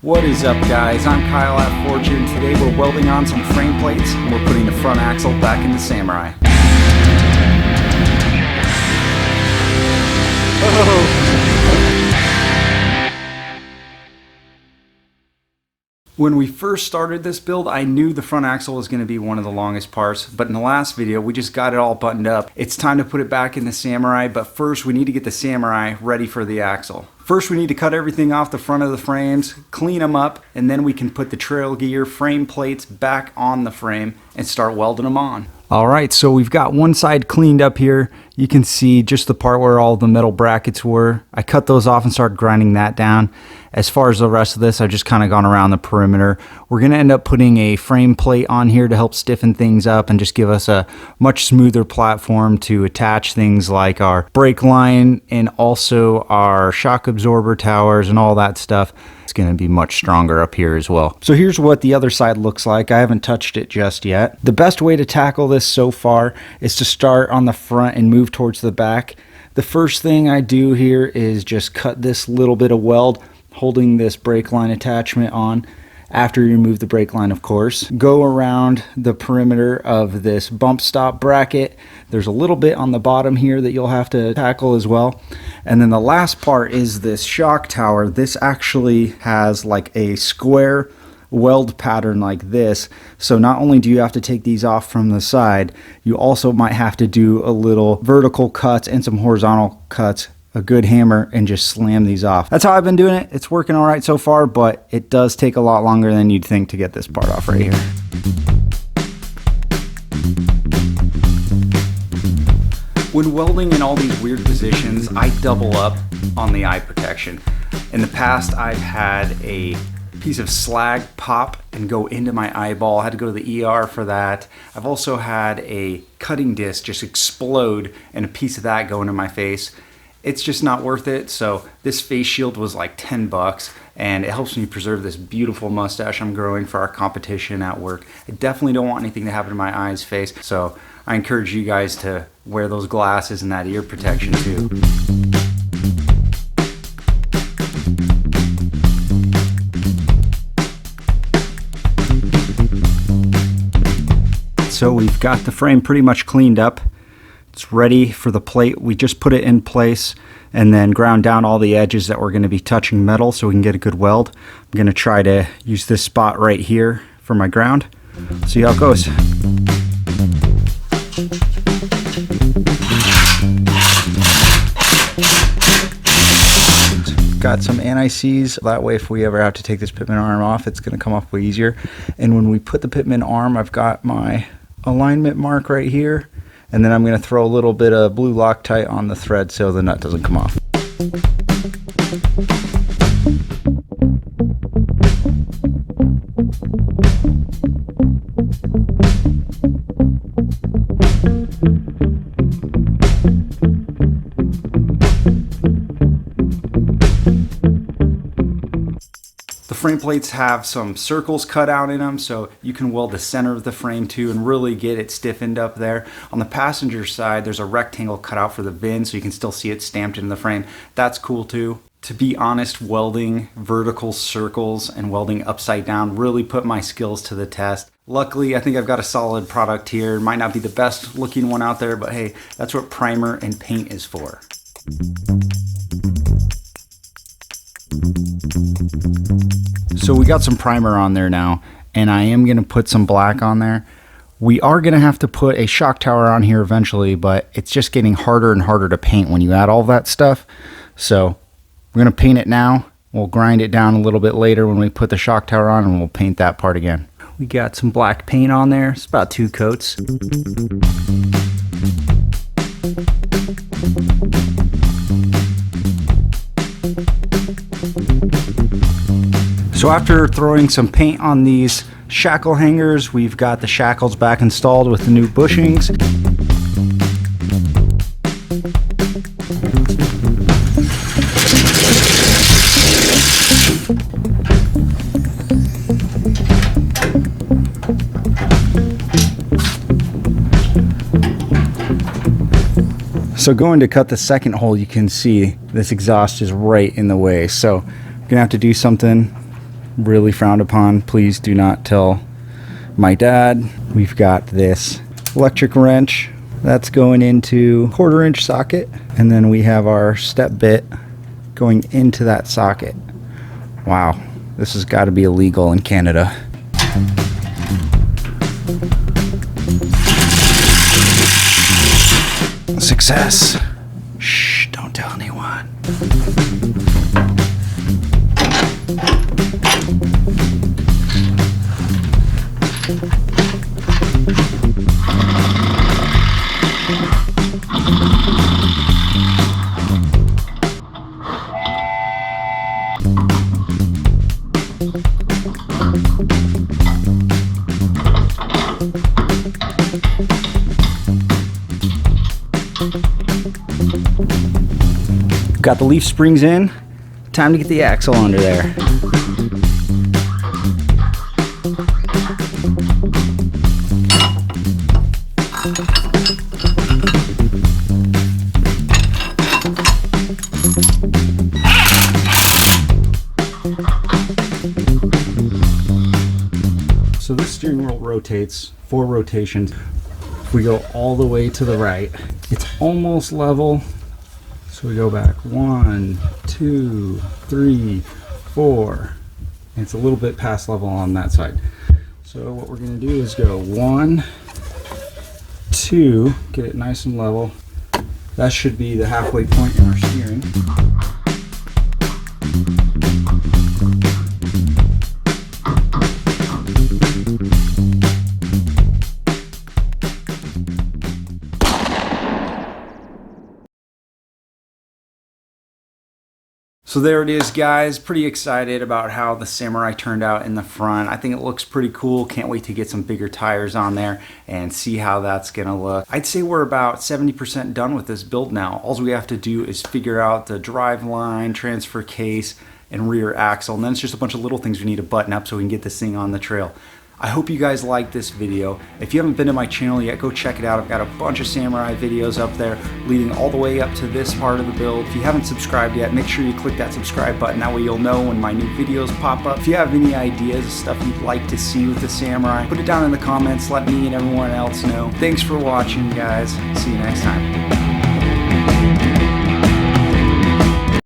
What is up, guys? I'm Kyle at Fortune. Today we're welding on some frame plates and we're putting the front axle back into Samurai. When we first started this build, I knew the front axle was going to be one of the longest parts, but in the last video, we just got it all buttoned up. It's time to put it back in the Samurai, but first we need to get the Samurai ready for the axle. First, we need to cut everything off the front of the frames, clean them up, and then we can put the trail gear frame plates back on the frame and start welding them on. All right, so we've got one side cleaned up here. You can see just the part where all the metal brackets were. I cut those off and started grinding that down. As far as the rest of this, I've just kind of gone around the perimeter. We're gonna end up putting a frame plate on here to help stiffen things up and just give us a much smoother platform to attach things like our brake line and also our shock absorber towers and all that stuff. It's going to be much stronger up here as well. So here's what the other side looks like. I haven't touched it just yet. The best way to tackle this so far is to start on the front and move towards the back. The first thing I do here is just cut this little bit of weld holding this brake line attachment on. After you remove the brake line, of course, go around the perimeter of this bump stop bracket. There's a little bit on the bottom here that you'll have to tackle as well. And then the last part is this shock tower. This actually has like a square weld pattern like this. So not only do you have to take these off from the side, you also might have to do a little vertical cuts and some horizontal cuts, a good hammer, and just slam these off. That's how I've been doing it. It's working all right so far, but it does take a lot longer than you'd think to get this part off right here. When welding in all these weird positions, I double up on the eye protection. In the past, I've had a piece of slag pop and go into my eyeball. I had to go to the ER for that. I've also had a cutting disc just explode and a piece of that go into my face. It's just not worth it. So this face shield was like 10 bucks and it helps me preserve this beautiful mustache I'm growing for our competition at work. I definitely don't want anything to happen to my eyes, face. So I encourage you guys to wear those glasses and that ear protection too. So we've got the frame pretty much cleaned up. It's ready for the plate. We just put it in place and then ground down all the edges that we're going to be touching metal so we can get a good weld. I'm going to try to use this spot right here for my ground. See how it goes. Got some anti-seize. That way if we ever have to take this pitman arm off, it's going to come off way easier. And when we put the pitman arm, I've got my alignment mark right here. And then I'm going to throw a little bit of blue Loctite on the thread so the nut doesn't come off. The frame plates have some circles cut out in them, so you can weld the center of the frame too and really get it stiffened up there. On the passenger side, there's a rectangle cut out for the VIN so you can still see it stamped in the frame. That's cool too. To be honest, welding vertical circles and welding upside down really put my skills to the test. Luckily, I think I've got a solid product here. It might not be the best looking one out there, but hey, that's what primer and paint is for. So we got some primer on there now, and I am going to put some black on there. We are going to have to put a shock tower on here eventually, but it's just getting harder and harder to paint when you add all that stuff. So we're going to paint it now. We'll grind it down a little bit later when we put the shock tower on, and we'll paint that part again. We got some black paint on there. It's about 2 coats. So after throwing some paint on these shackle hangers, we've got the shackles back installed with the new bushings. So going to cut the second hole, you can see this exhaust is right in the way. So I'm gonna have to do something really frowned upon. Please do not tell my dad. We've got this electric wrench that's going into 1/4-inch socket, and then we have our step bit going into that socket. Wow, this has got to be illegal in Canada. Success. Shh, don't tell anyone. Got the leaf springs in. Time to get the axle under there. So this steering wheel rotates 4 rotations. If we go all the way to the right, it's almost level. So we go back 1, 2, 3, 4. And it's a little bit past level on that side. So what we're going to do is go 1, 2, get it nice and level. That should be the halfway point in our steering. So there it is, guys. Pretty excited about how the Samurai turned out in the front. I think it looks pretty cool. Can't wait to get some bigger tires on there and see how that's gonna look. I'd say we're about 70% done with this build now. All we have to do is figure out the drive line, transfer case, and rear axle. And then it's just a bunch of little things we need to button up so we can get this thing on the trail. I hope you guys liked this video. If you haven't been to my channel yet, go check it out. I've got a bunch of Samurai videos up there leading all the way up to this part of the build. If you haven't subscribed yet, make sure you click that subscribe button. That way you'll know when my new videos pop up. If you have any ideas, stuff you'd like to see with the Samurai, put it down in the comments. Let me and everyone else know. Thanks for watching, guys. See you next time.